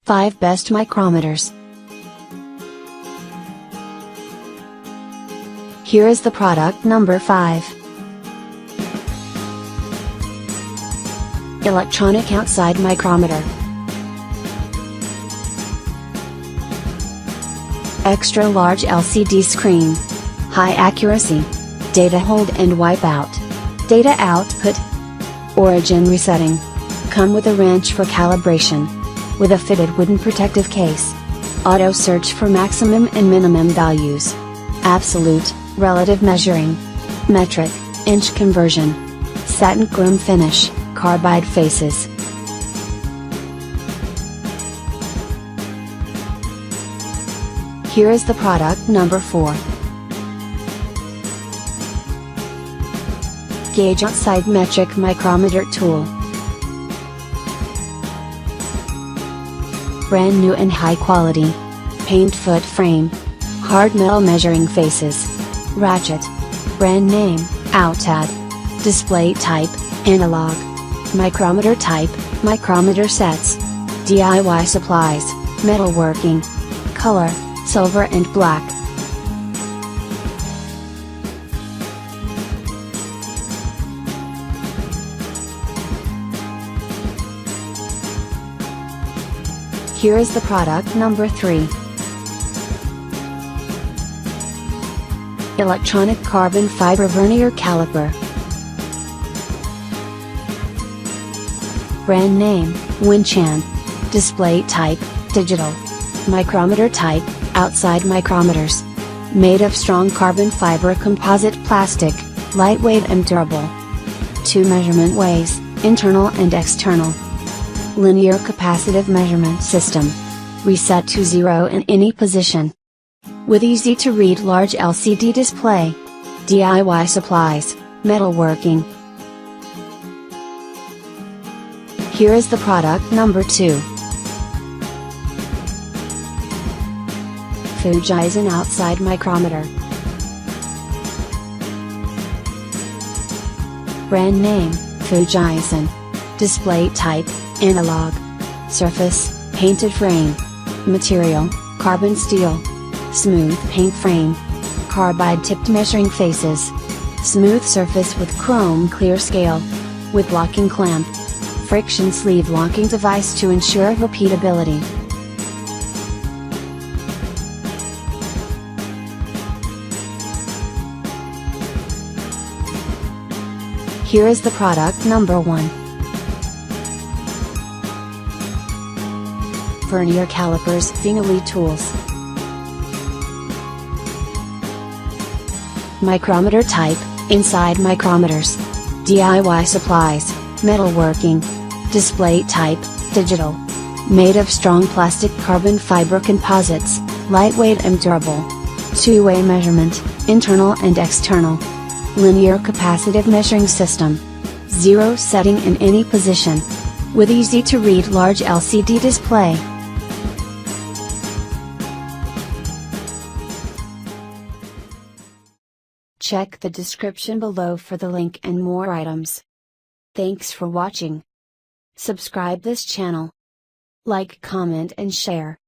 5 Best Micrometers. Here is the product number 5. Electronic outside micrometer. Extra large LCD screen. High accuracy. Data hold and wipe out. Data output. Origin resetting. Come with a wrench for calibration. With a fitted wooden protective case. Auto search for maximum and minimum values. Absolute, relative measuring. Metric, inch conversion. Satin chrome finish, carbide faces. Here is the product number 4. Gauge outside metric micrometer tool. Brand new and high quality. Paint foot frame. Hard metal measuring faces. Ratchet. Brand name, Outad. Display type, analog. Micrometer type, micrometer sets. DIY supplies, metalworking. Color, silver and black. Here is the product number 3. Electronic carbon fiber vernier caliper. Brand name, Winchan. Display type, digital. Micrometer type, outside micrometers. Made of strong carbon fiber composite plastic, lightweight and durable. 2 measurement ways, internal and external. Linear capacitive measurement system. Reset to 0 in any position. With easy to read large LCD display. DIY supplies, metalworking. Here is the product number 2. FUJISAN outside micrometer. Brand name, FUJISAN. Display type, analog. Surface, painted frame. Material, carbon steel. Smooth paint frame. Carbide tipped measuring faces. Smooth surface with chrome clear scale. With locking clamp. Friction sleeve locking device to ensure repeatability. Here is the product number 1. Vernier Calipers Finglee tools. Micrometer type, inside micrometers. DIY supplies, metalworking. Display type, digital. Made of strong plastic carbon fiber composites, lightweight and durable. 2-way measurement, internal and external. Linear capacitive measuring system. 0 setting in any position. With easy to read large LCD display. Check the description below for the link and more items. Thanks for watching. Subscribe this channel. Like, comment and share.